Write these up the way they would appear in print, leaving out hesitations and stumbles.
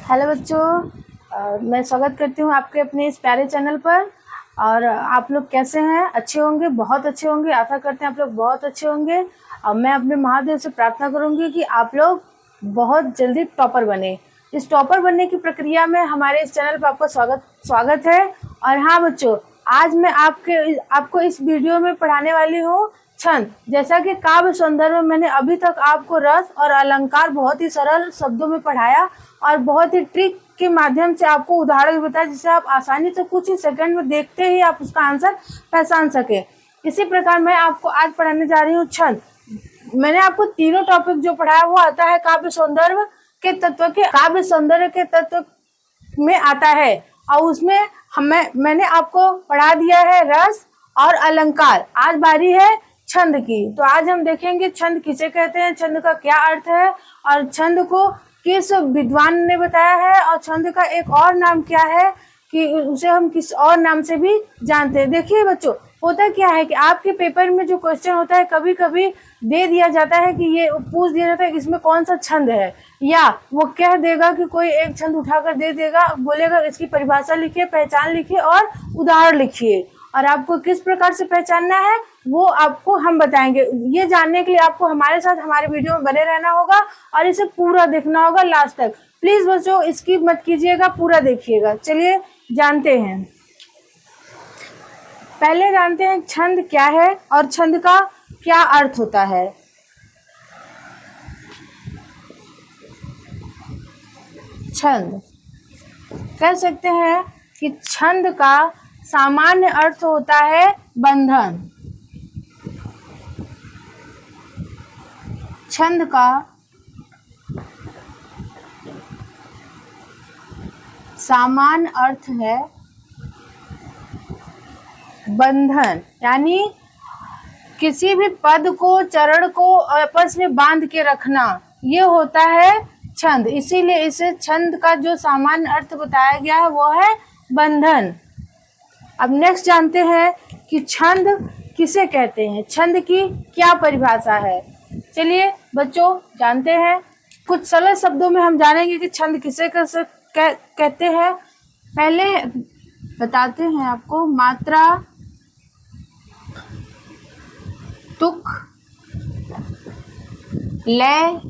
Hello बच्चों, मैं स्वागत करती हूँ आपके अपने इस प्यारे चैनल पर। और आप लोग कैसे हैं? अच्छे होंगे, बहुत अच्छे होंगे। आशा करते हैं आप लोग बहुत अच्छे होंगे। और मैं अपने महादेव से प्रार्थना करूँगी कि आप लोग बहुत जल्दी टॉपर बने। इस टॉपर बनने की प्रक्रिया में हमारे इस चैनल पर आपका स्वागत है। और हाँ बच्चों, आज मैं आपको इस वीडियो में पढ़ाने वाली हूँ छंद। जैसा कि काव्य सौंदर्य में मैंने अभी तक आपको रस और अलंकार बहुत ही सरल शब्दों में पढ़ाया और बहुत ही ट्रिक के माध्यम से आपको उदाहरण बताया, जिससे आप आसानी से कुछ ही सेकंड में देखते ही आप उसका आंसर पहचान सके। इसी प्रकार मैं आपको आज पढ़ाने जा रही हूँ छंद। मैंने आपको तीनों टॉपिक जो पढ़ाया वो आता है काव्य सौंदर्य के तत्व में आता है। और उसमें मैंने आपको पढ़ा दिया है रस और अलंकार। आज बारी है छंद की। तो आज हम देखेंगे छंद किसे कहते हैं, छंद का क्या अर्थ है और छंद को किस विद्वान ने बताया है, और छंद का एक और नाम क्या है कि उसे हम किस और नाम से भी जानते हैं। देखिए बच्चों, होता क्या है कि आपके पेपर में जो क्वेश्चन होता है कभी कभी दे दिया जाता है कि ये पूछ दिया जाता है कि इसमें कौन सा छंद है, या वो कह देगा कि कोई एक छंद उठाकर दे देगा, बोलेगा इसकी परिभाषा लिखिए, पहचान लिखिए और उदाहरण लिखिए। और आपको किस प्रकार से पहचानना है वो आपको हम बताएंगे। ये जानने के लिए आपको हमारे साथ हमारे वीडियो में बने रहना होगा और इसे पूरा देखना होगा लास्ट तक। प्लीज बच्चों स्किप मत कीजिएगा, पूरा देखिएगा। चलिए जानते हैं। पहले जानते हैं छंद क्या है और छंद का क्या अर्थ होता है। छंद कह सकते हैं कि छंद का सामान्य अर्थ होता है बंधन। छंद का सामान्य अर्थ है बंधन, यानी किसी भी पद को, चरण को आपस में बांध के रखना, ये होता है छंद। इसीलिए इसे छंद का जो सामान्य अर्थ बताया गया है वो है बंधन। अब नेक्स्ट जानते हैं कि छंद किसे कहते हैं, छंद की क्या परिभाषा है। चलिए बच्चों जानते हैं। कुछ सरल शब्दों में हम जानेंगे कि छंद किसे कहते हैं। पहले बताते हैं आपको। मात्रा, तुक, लय,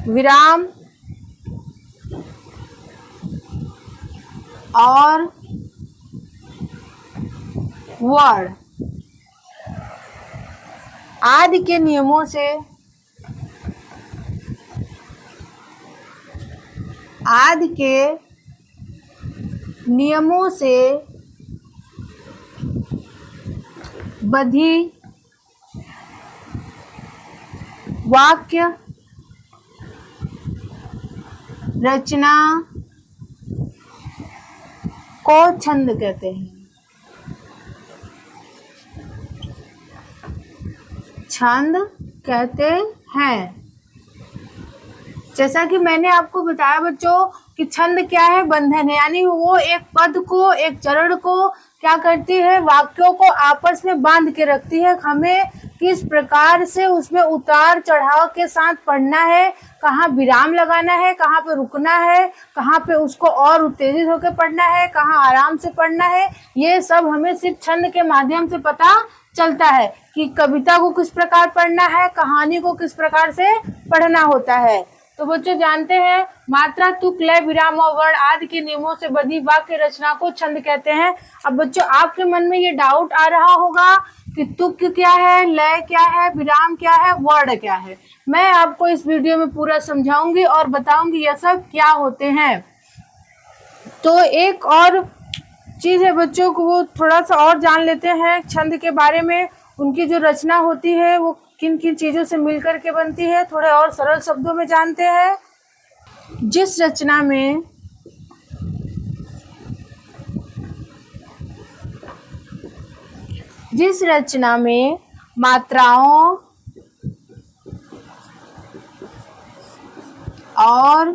विराम और वर्ण आदि के नियमों से बधी वाक्य रचना को छंद कहते हैं। छंद कहते हैं। जैसा कि मैंने आपको बताया बच्चों कि छंद क्या है, बंधन है, यानी वो एक पद को, एक चरण को क्या करती है, वाक्यों को आपस में बांध के रखती है। हमें किस प्रकार से उसमें उतार चढ़ाव के साथ पढ़ना है, कहाँ विराम लगाना है, कहाँ पे रुकना है, कहाँ पे उसको और उत्तेजित होकर पढ़ना है, कहाँ आराम से पढ़ना है, ये सब हमें सिर्फ छंद के माध्यम से पता चलता है कि कविता को किस प्रकार पढ़ना है, कहानी को किस प्रकार से पढ़ना होता है। तो बच्चों जानते हैं मात्रा, तुक, लय, विराम और वर्ण आदि के नियमों से बधी वाक्य रचना को छंद कहते हैं। अब बच्चों आपके मन में ये डाउट आ रहा होगा कि तुक क्या है, लय क्या है, विराम क्या है, वर्ण क्या है। मैं आपको इस वीडियो में पूरा समझाऊंगी और बताऊंगी ये सब क्या होते हैं। तो एक और चीज है बच्चों को, वो थोड़ा सा और जान लेते हैं छंद के बारे में। उनकी जो रचना होती है वो किन किन चीजों से मिलकर के बनती है, थोड़े और सरल शब्दों में जानते हैं। जिस रचना में मात्राओं और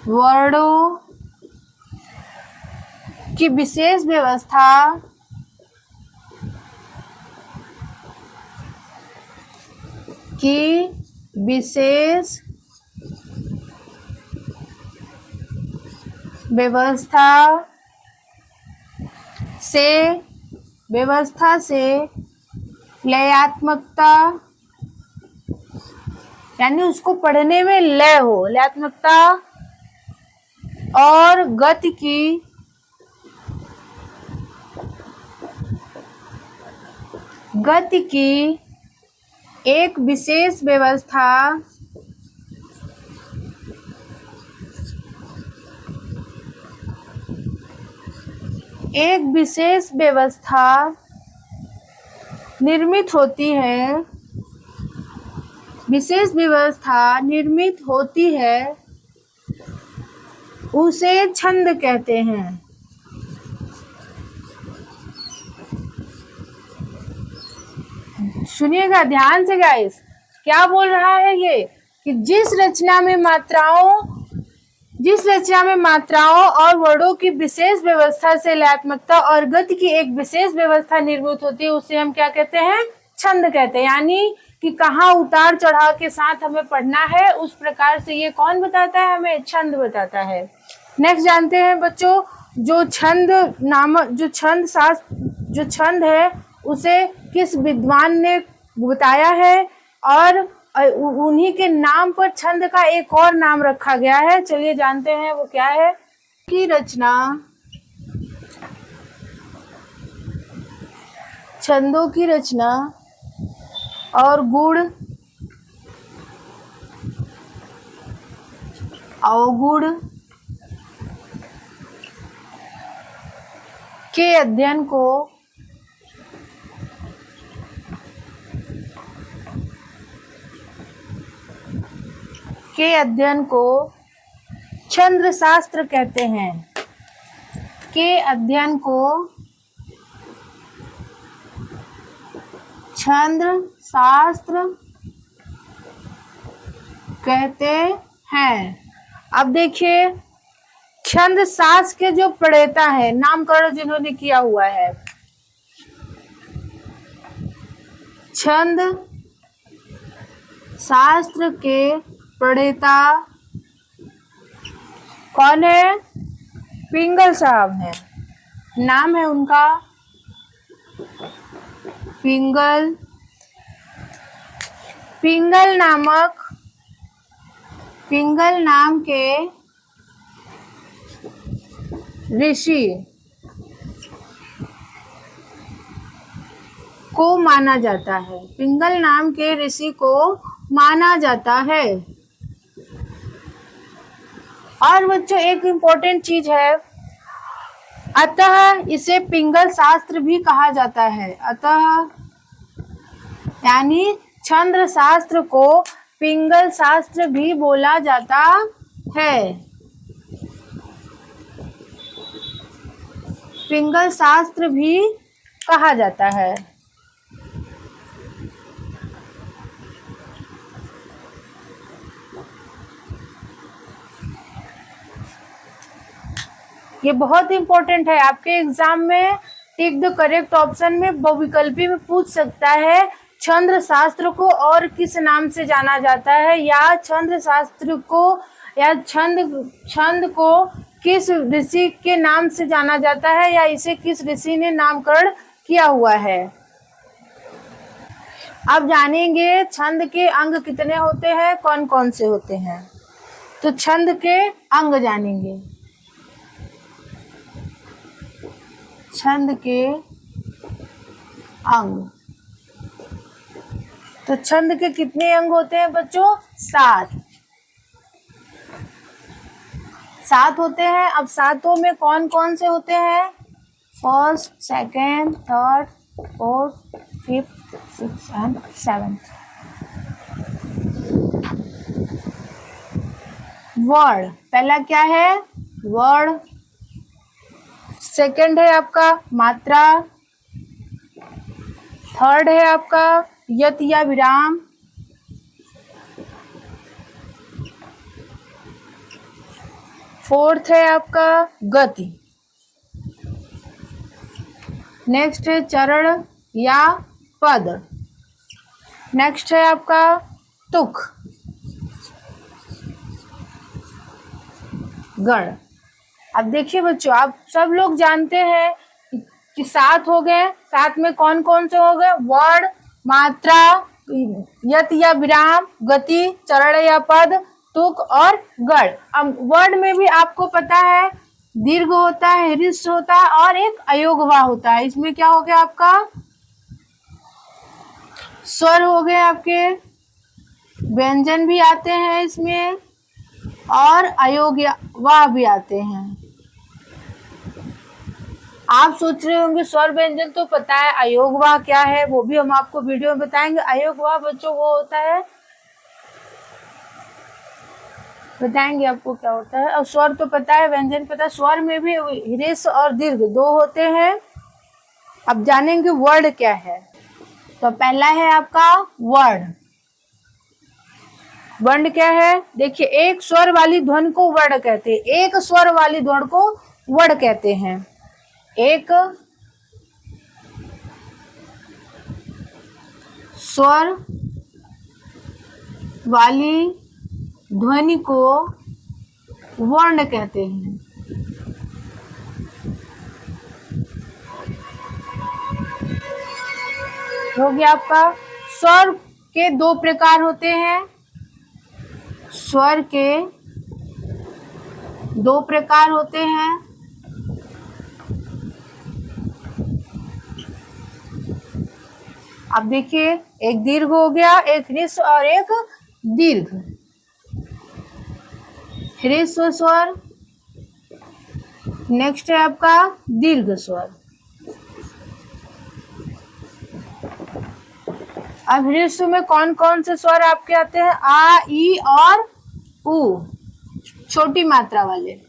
वर्णों की विशेष व्यवस्था की विशेष व्यवस्था से लयात्मकता, यानी उसको पढ़ने में लय हो, लयात्मकता और गति की एक विशेष व्यवस्था निर्मित होती है, उसे छंद कहते हैं। सुनिएगा ध्यान से गाइस, क्या बोल रहा है ये कि जिस रचना में मात्राओं और वर्णों की विशेष व्यवस्था से लयात्मकता और गति की एक विशेष व्यवस्था निर्मित होती है, उसे हम क्या कहते हैं? छंद कहते हैं। यानी कि कहाँ उतार चढ़ाव के साथ हमें पढ़ना है, उस प्रकार से ये कौन बताता है? हमें छंद बताता है। नेक्स्ट जानते हैं बच्चों, जो छंद है उसे किस विद्वान ने बताया है, और उन्हीं के नाम पर छंद का एक और नाम रखा गया है। चलिए जानते हैं वो क्या है। की रचना, छंदों की रचना और गुण अवगुण के अध्ययन को छंद शास्त्र कहते हैं। के अध्ययन को छंद शास्त्र कहते हैं। अब देखिए, छंद शास्त्र के जो प्रणेता है, नामकरण जिन्होंने किया हुआ है, छंद शास्त्र के प्रणेता कौन है? पिंगल साहब हैं। नाम है उनका पिंगल। पिंगल नाम के ऋषि को माना जाता है। पिंगल नाम के ऋषि को माना जाता है। और बच्चों एक इम्पोर्टेंट चीज है, अतः इसे पिंगल शास्त्र भी कहा जाता है। अतः यानी छंद शास्त्र को पिंगल शास्त्र भी बोला जाता है। पिंगल शास्त्र भी कहा जाता है। ये बहुत इंपॉर्टेंट है, आपके एग्जाम में टिक द करेक्ट ऑप्शन में बहुविकल्पी में पूछ सकता है, छंद शास्त्र को और किस नाम से जाना जाता है, या छंद शास्त्र को या छंद को किस ऋषि के नाम से जाना जाता है, या इसे किस ऋषि ने नामकरण किया हुआ है। अब जानेंगे छंद के अंग कितने होते हैं, कौन कौन से होते हैं। तो छंद के अंग जानेंगे। छंद के अंग, तो छंद के कितने अंग होते हैं बच्चों? 7 होते हैं। अब 7 में कौन कौन से होते हैं? First, second, third, fourth, fifth, sixth and seventh. Word, पहला क्या है? वर्ड। सेकंड है आपका मात्रा। थर्ड है आपका यत या विराम। फोर्थ है आपका गति। नेक्स्ट है चरण या पद। नेक्स्ट है आपका तुक। गण। अब देखिए बच्चों, आप सब लोग जानते हैं कि 7 हो गए। 7 में कौन कौन से हो गए? वर्ण, मात्रा, यत या विराम, गति, चरण या पद, तुक और गण। अब वर्ण में भी आपको पता है दीर्घ होता है, ह्रस्व होता है और एक अयोगवा होता है। इसमें क्या हो गया आपका? स्वर हो गए आपके, व्यंजन भी आते हैं इसमें और अयोगवा भी आते हैं। आप सोच रहे होंगे स्वर व्यंजन तो पता है, अयोगवा क्या है वो भी हम आपको वीडियो में बताएंगे। अयोगवा बच्चों वो होता है, बताएंगे आपको क्या होता है। और स्वर तो पता है, व्यंजन पता है। स्वर में भी ह्रस्व और दीर्घ 2 होते हैं। अब जानेंगे वर्ण क्या है। तो पहला है आपका वर्ण। वर्ण क्या है? देखिए, एक स्वर वाली ध्वनि को वर्ण कहते हैं। एक स्वर वाली ध्वनि को वर्ण कहते हैं। एक स्वर वाली ध्वनि को वर्ण कहते हैं। हो गया आपका। स्वर के 2 प्रकार होते हैं। स्वर के 2 प्रकार होते हैं। अब देखिए, एक दीर्घ हो गया, एक ह्रस्व और एक दीर्घ। ह्रस्व स्वर, नेक्स्ट है आपका दीर्घ स्वर। अब ह्रस्व में कौन कौन से स्वर आपके आते हैं? आ, ई और उ, छोटी मात्रा वाले।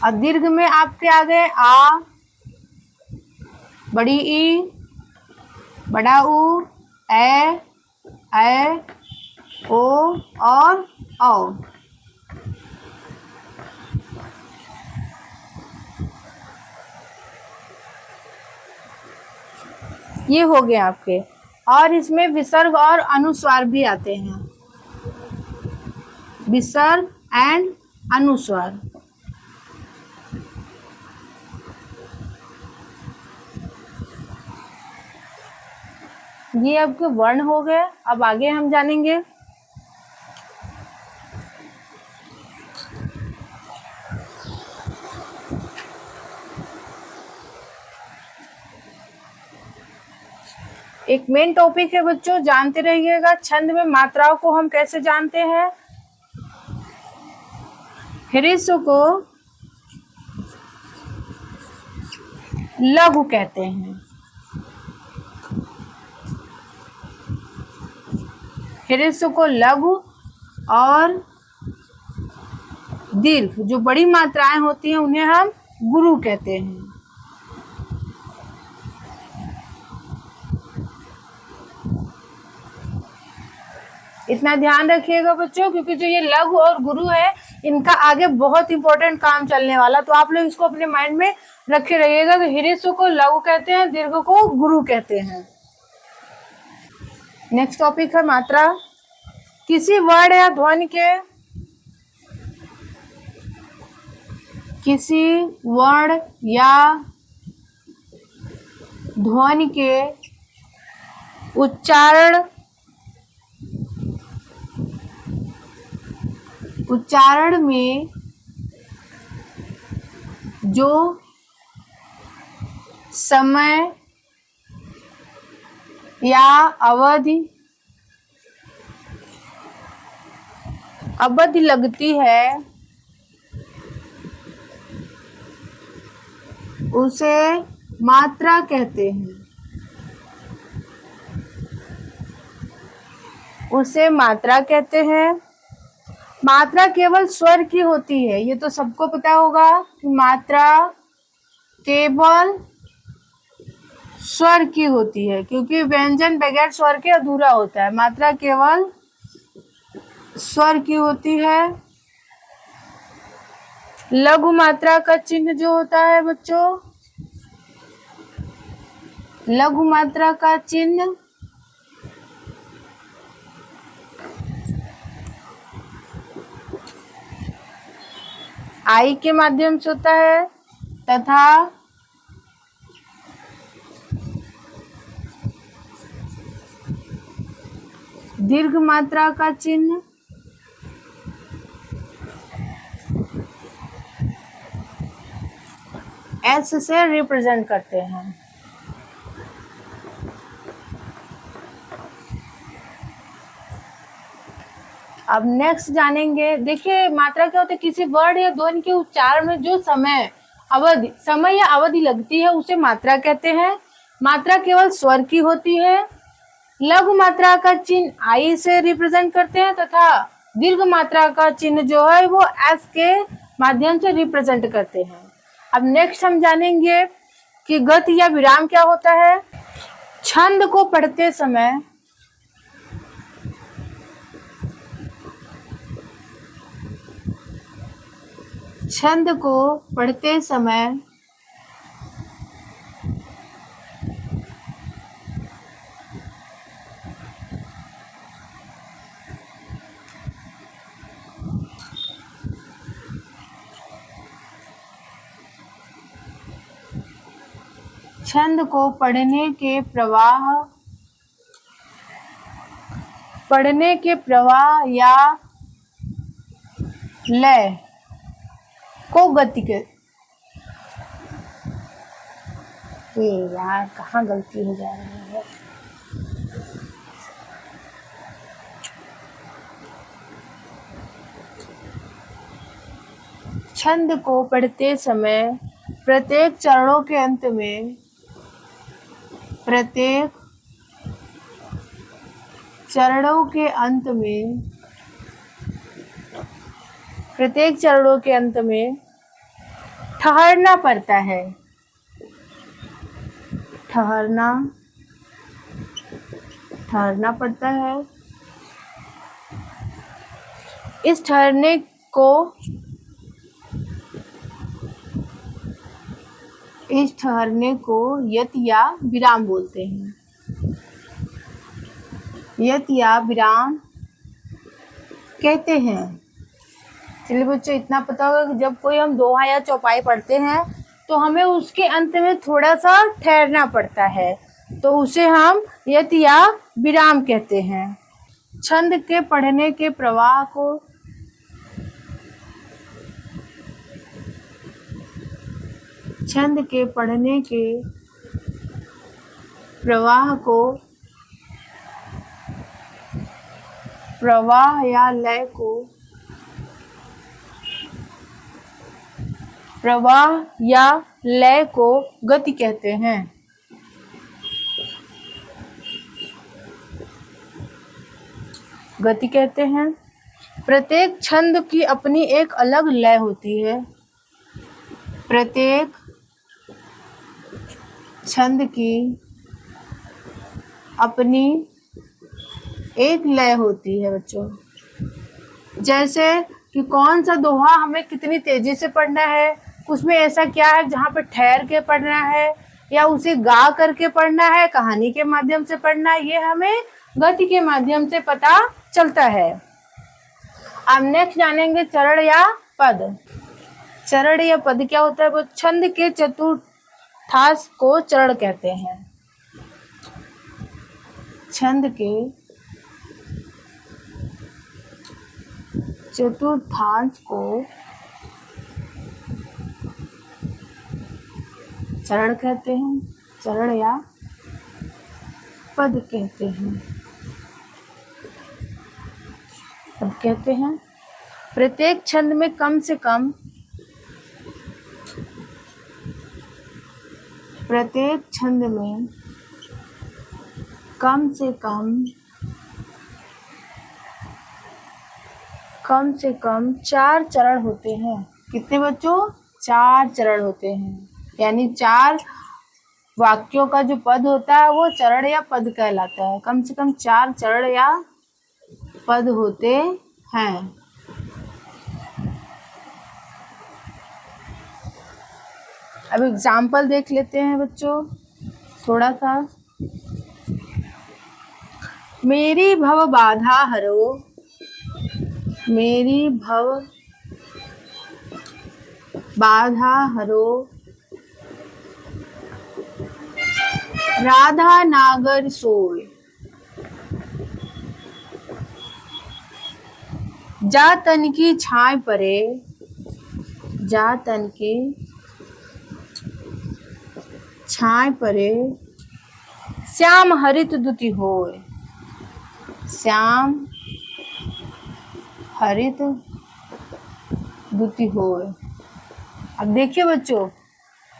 और दीर्घ में आपके आ गए आ, बड़ी ई, बड़ा उ, ए, ओ और औ। ये हो गए आपके। और इसमें विसर्ग और अनुस्वार भी आते हैं। विसर्ग एंड अनुस्वार। ये आपके वर्ण हो गए। अब आगे हम जानेंगे एक मेन टॉपिक है बच्चों, जानते रहिएगा। छंद में मात्राओं को हम कैसे जानते हैं? ह्रस्व को लघु कहते हैं। ह्रस्व को लघु और दीर्घ जो बड़ी मात्राएं होती हैं उन्हें हम गुरु कहते हैं। इतना ध्यान रखिएगा बच्चों, क्योंकि जो ये लघु और गुरु है इनका आगे बहुत इंपॉर्टेंट काम चलने वाला। तो आप लोग इसको अपने माइंड में रखे रहिएगा कि ह्रस्व को लघु कहते हैं, दीर्घ को गुरु कहते हैं। नेक्स्ट टॉपिक है मात्रा। किसी वर्ण या ध्वनि के उच्चारण में जो समय या अवधि लगती है उसे मात्रा कहते हैं। उसे मात्रा कहते हैं। मात्रा केवल स्वर की होती है, ये तो सबको पता होगा कि मात्रा केवल स्वर की होती है, क्योंकि व्यंजन बगैर स्वर के अधूरा होता है। मात्रा केवल स्वर की होती है। लघु मात्रा का चिन्ह जो होता है बच्चों, लघु मात्रा का चिन्ह आई के माध्यम से होता है तथा दीर्घ मात्रा का चिन्ह एस से रिप्रेजेंट करते हैं। अब नेक्स्ट जानेंगे, देखिए मात्रा क्या होता है, किसी वर्ड या ध्वनि के उच्चारण में जो समय या अवधि लगती है उसे मात्रा कहते हैं। मात्रा केवल स्वर की होती है। लघु मात्रा का चिन्ह आई से रिप्रेजेंट करते हैं तथा दीर्घ मात्रा का चिन्ह जो है वो एस के माध्यम से रिप्रेजेंट करते हैं। अब नेक्स्ट हम जानेंगे कि गति या विराम क्या होता है। छंद को पढ़ते समय छंद को पढ़ने के प्रवाह या लय को गति के, यार कहाँ गलती हो जा रही है। छंद को पढ़ते समय प्रत्येक चरणों के अंत में ठहरना पड़ता है। ठहरना पड़ता है। इस ठहरने को यत या विराम बोलते हैं। यत या विराम कहते हैं। चलिए बच्चों, इतना पता होगा कि जब कोई हम दोहा या चौपाई पढ़ते हैं तो हमें उसके अंत में थोड़ा सा ठहरना पड़ता है, तो उसे हम यत या विराम कहते हैं। छंद के पढ़ने के प्रवाह को प्रवाह या लय को गति कहते हैं। प्रत्येक छंद की अपनी एक अलग लय होती है। प्रत्येक छंद की अपनी एक लय होती है बच्चों। जैसे कि कौन सा दोहा हमें कितनी तेजी से पढ़ना है, उसमें ऐसा क्या है जहाँ पे ठहर के पढ़ना है या उसे गा करके पढ़ना है, कहानी के माध्यम से पढ़ना है, ये हमें गति के माध्यम से पता चलता है। अब नेक्स्ट जानेंगे चरण या पद। चरण या पद क्या होता है, वो छंद के चतुर्थांश को चरण कहते हैं। छंद के चतुर्थांश को चरण कहते हैं। चरण या पद कहते हैं। पद कहते हैं। प्रत्येक छंद में कम से कम कम से कम 4 चरण होते हैं। कितने बच्चों? 4 चरण होते हैं। यानी 4 वाक्यों का जो पद होता है वो चरण या पद कहलाता है। कम से कम 4 चरण या पद होते हैं। अब एग्जाम्पल देख लेते हैं बच्चों थोड़ा सा। मेरी भव बाधा हरो, मेरी भव बाधा हरो राधा नागर सोय, जा तन की छाय परे, जा तन की छाय परे, श्याम हरित दुति होय, श्याम हरित दुति होय। अब देखिए बच्चों,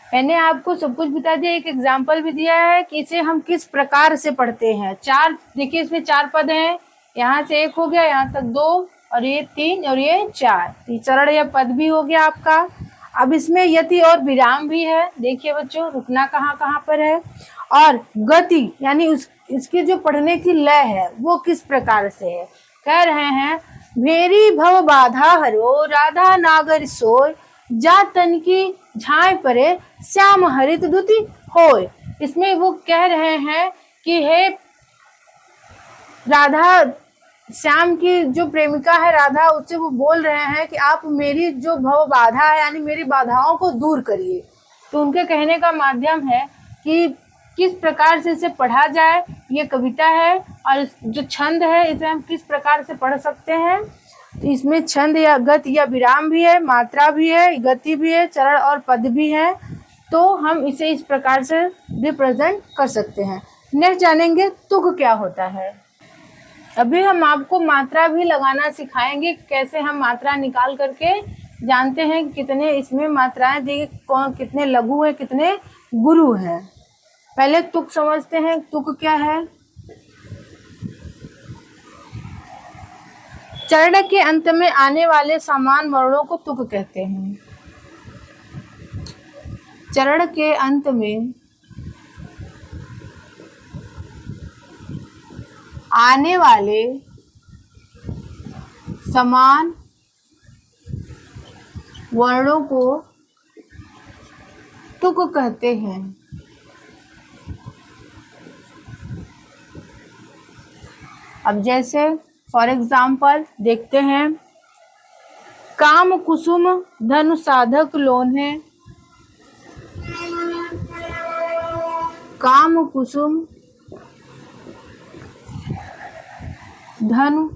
मैंने आपको सब कुछ बता दिया, एक एग्जाम्पल भी दिया है कि इसे हम किस प्रकार से पढ़ते हैं। चार, देखिए इसमें 4 पद हैं, यहाँ से 1 हो गया, यहाँ तक 2 और ये 3 और ये 4, चरण या पद भी हो गया आपका। अब इसमें यति और विराम भी है। देखिए बच्चों, रुकना कहाँ कहाँ पर है, और गति यानी इसकी जो पढ़ने की लय है वो किस प्रकार से है। कह रहे हैं, भेरी भव बाधा हरो राधा नागर सोय, जा तन की झाय परे, श्याम हरित दुति होय। इसमें वो कह रहे हैं कि हे राधा, श्याम की जो प्रेमिका है राधा, उससे वो बोल रहे हैं कि आप मेरी जो भव बाधा है यानी मेरी बाधाओं को दूर करिए। तो उनके कहने का माध्यम है कि किस प्रकार से इसे पढ़ा जाए। ये कविता है और जो छंद है इसे हम किस प्रकार से पढ़ सकते हैं। तो इसमें छंद या गति या विराम भी है, मात्रा भी है, गति भी है, चरण और पद भी है। तो हम इसे इस प्रकार से रिप्रेजेंट कर सकते हैं। नेक्स्ट जानेंगे तुक क्या होता है। अभी हम आपको मात्रा भी लगाना सिखाएंगे, कैसे हम मात्रा निकाल करके जानते हैं कितने इसमें मात्राएं दी, कौन कितने लघु है कितने गुरु हैं। पहले तुक समझते हैं, तुक क्या है। चरण के अंत में आने वाले समान वर्णों को तुक कहते हैं। चरण के अंत में आने वाले समान वर्णों को तुक कहते हैं। अब जैसे फॉर एग्जाम्पल देखते हैं, काम कुसुम धनु साधक लोन्हे, काम कुसुम धनु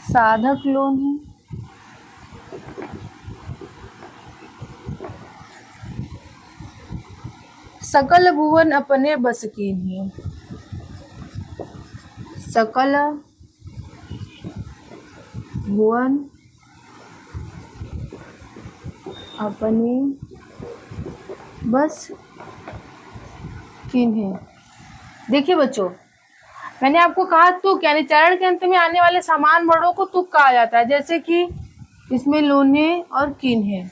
साधक लोन्हे, सकल भुवन अपने बस कीन्हे, सकल भुवन अपने बस कीन्हे। देखिए बच्चों, मैंने आपको कहा तुक यानी चरण के अंत में आने वाले समान वर्णों को तुक कहा जाता है। जैसे कि इसमें लोन्हे और कीन्हे,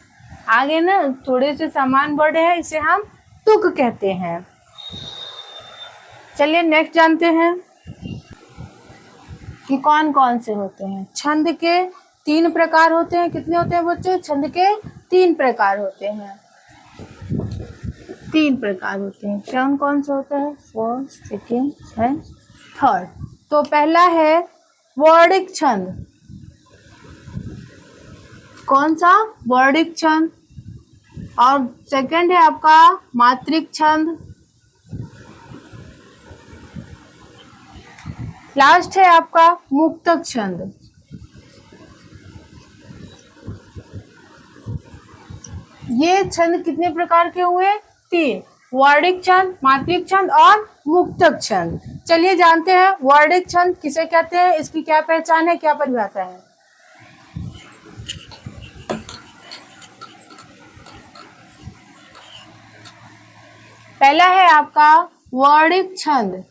आगे ना थोड़े से समान वर्ड है, इसे हम तुक कहते हैं। चलिए नेक्स्ट जानते हैं कि कौन कौन से होते हैं। छंद के 3 प्रकार होते हैं। कितने होते हैं बच्चों? छंद के 3 प्रकार होते हैं। 3 प्रकार होते हैं। कौन कौन से होते हैं? First, second and third. तो पहला है वर्णिक छंद। कौन सा? वर्णिक छंद। और सेकंड है आपका मात्रिक छंद। लास्ट है आपका मुक्तक छंद। ये छंद कितने प्रकार के हुए? 3, वर्णिक छंद, मात्रिक छंद और मुक्तक छंद। चलिए जानते हैं वर्णिक छंद किसे कहते हैं, इसकी क्या पहचान है, क्या परिभाषा है। पहला है आपका वर्णिक छंद।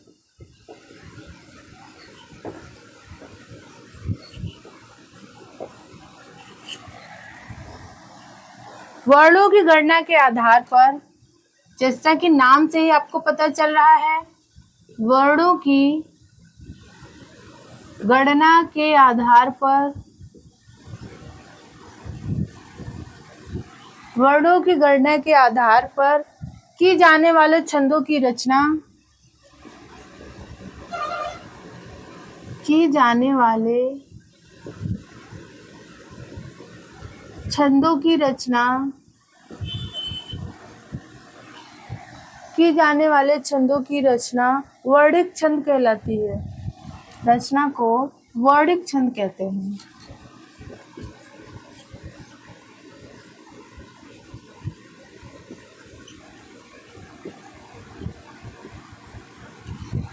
वर्णों की गणना के आधार पर, जैसा कि नाम से ही आपको पता चल रहा है, वर्णों की गणना के आधार पर, वर्णों की गणना के आधार पर की जाने वाले छंदों की रचना, की जाने वाले छंदों की रचना की जाने वाले छंदों की रचना वर्णिक छंद कहलाती है। रचना को वर्णिक छंद कहते हैं।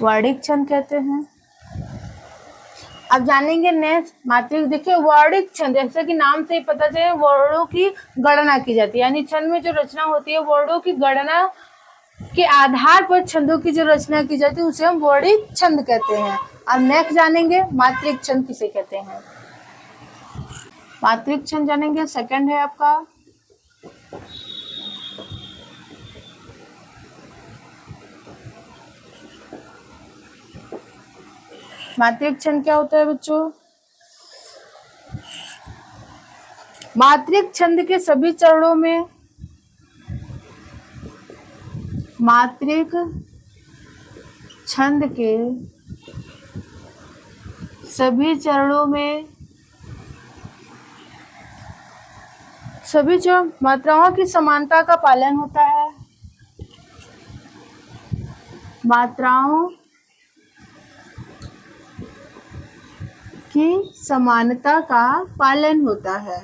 वर्णिक छंद कहते हैं। अब जानेंगे नेक्स्ट मात्रिक। देखिए वर्णिक छंद जैसे कि नाम से ही पता चले वर्णों की गणना की जाती है, यानी छंद में जो रचना होती है वर्णों की गणना के आधार पर छंदों की जो रचना की जाती है उसे हम वर्णिक छंद कहते हैं। अब नेक्स्ट जानेंगे मात्रिक छंद किसे कहते हैं। मात्रिक छंद जानेंगे, सेकंड है आपका मात्रिक छंद। क्या होता है बच्चों? मात्रिक छंद के सभी चरणों में मात्रिक छंद के सभी चरणों में सभी चरण मात्राओं की समानता का पालन होता है। मात्राओं की समानता का पालन होता है,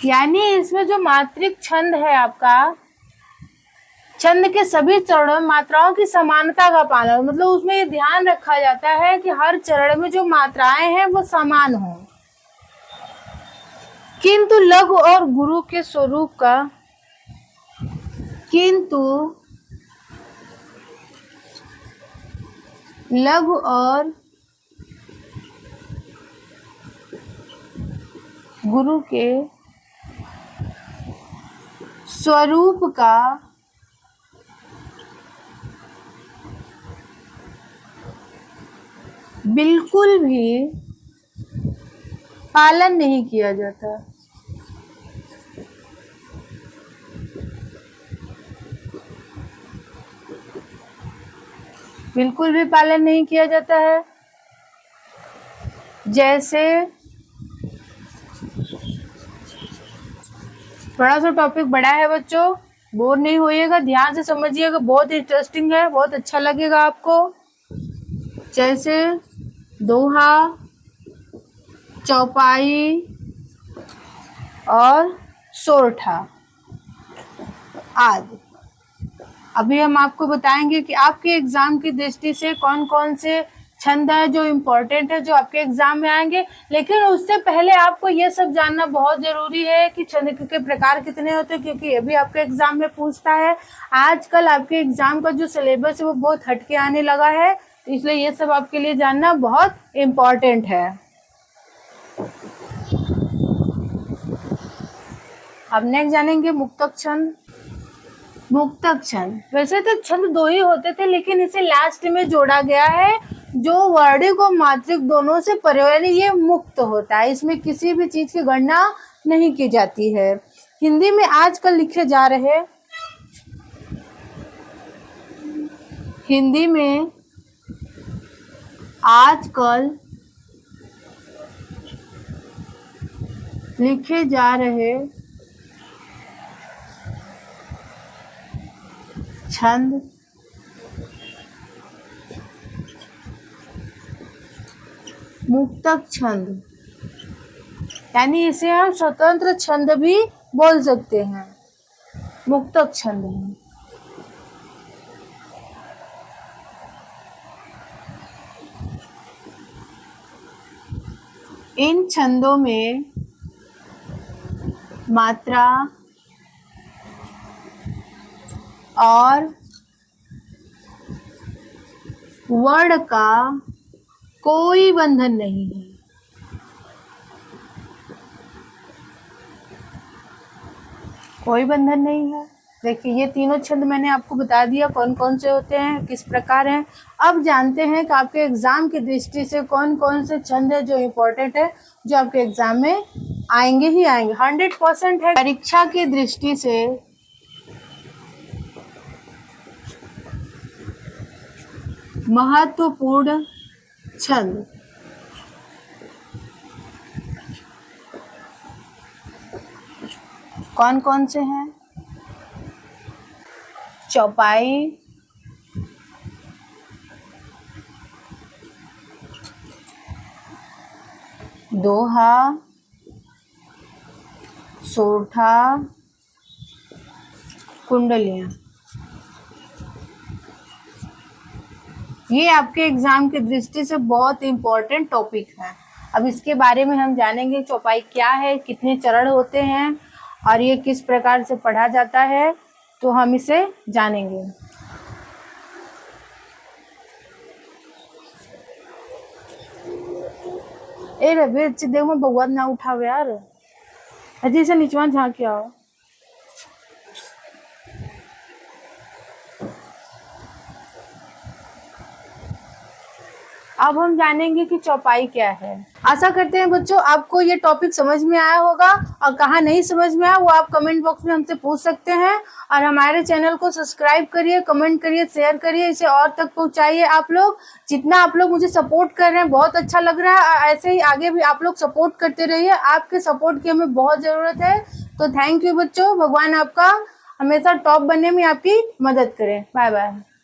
यानी इसमें जो मात्रिक छंद है आपका, छंद के सभी चरणों में मात्राओं की समानता का पालन, मतलब उसमें ये ध्यान रखा जाता है कि हर चरण में जो मात्राएं हैं वो समान हो। किंतु लघु और गुरु के स्वरूप का लघु और गुरु के स्वरूप का बिल्कुल भी पालन नहीं किया जाता। बिल्कुल भी पालन नहीं किया जाता है। जैसे थोड़ा सा टॉपिक बड़ा है बच्चों, बोर नहीं होइएगा, ध्यान से समझिएगा, बहुत इंटरेस्टिंग है, बहुत अच्छा लगेगा आपको। जैसे दोहा, चौपाई और सोरठा आदि। अभी हम आपको बताएंगे कि आपके एग्जाम की दृष्टि से कौन कौन से छंद है जो इम्पोर्टेंट है, जो आपके एग्जाम में आएंगे। लेकिन उससे पहले आपको ये सब जानना बहुत जरूरी है कि छंद के प्रकार कितने होते हैं, क्योंकि ये भी आपके एग्जाम में पूछता है। आजकल आपके एग्जाम का जो सिलेबस है वो बहुत हटके आने लगा है, इसलिए ये सब आपके लिए जानना बहुत इम्पोर्टेंट है। अब नेक्स्ट जानेंगे मुक्तक छंद। मुक्तक छंद, वैसे तो छंद दो ही होते थे, लेकिन इसे लास्ट में जोड़ा गया है जो वर्णिक और मात्रिक दोनों से परे, यानी ये मुक्त होता है, इसमें किसी भी चीज की गणना नहीं की जाती है। हिंदी में आजकल लिखे जा रहे हिंदी में आजकल लिखे जा रहे छंद मुक्तक छंद, यानी इसे हम स्वतंत्र छंद भी बोल सकते हैं, मुक्तक छंद है। इन छंदों में मात्रा और वर्ण का कोई बंधन नहीं है। कोई बंधन नहीं है। देखिए ये तीनों छंद मैंने आपको बता दिया कौन कौन से होते हैं, किस प्रकार हैं। अब जानते हैं कि आपके एग्जाम की दृष्टि से कौन कौन से छंद है जो इम्पोर्टेंट है, जो आपके एग्जाम में आएंगे ही आएंगे, 100% है। परीक्षा की दृष्टि से महत्वपूर्ण छंद, कौन कौन से हैं? चौपाई, दोहा, सोरठा, कुंडलियां। ये आपके एग्जाम की दृष्टि से बहुत इम्पोर्टेंट टॉपिक है। अब इसके बारे में हम जानेंगे चौपाई क्या है, कितने चरण होते हैं और ये किस प्रकार से पढ़ा जाता है, तो हम इसे जानेंगे। ए रवि अच्छी देख में बउआ ना उठावे यार, अजी से नीचवा झाँक आओ। अब हम जानेंगे कि चौपाई क्या है। आशा करते हैं बच्चों आपको ये टॉपिक समझ में आया होगा, और कहाँ नहीं समझ में आया वो आप कमेंट बॉक्स में हमसे पूछ सकते हैं। और हमारे चैनल को सब्सक्राइब करिए, कमेंट करिए, शेयर करिए, इसे और तक पहुंचाइए। आप लोग जितना आप लोग मुझे सपोर्ट कर रहे हैं बहुत अच्छा लग रहा है, ऐसे ही आगे भी आप लोग सपोर्ट करते रहिए। आपके सपोर्ट की हमें बहुत ज़रूरत है। तो थैंक यू बच्चों, भगवान आपका हमेशा टॉप बनने में आपकी मदद करें। Bye bye.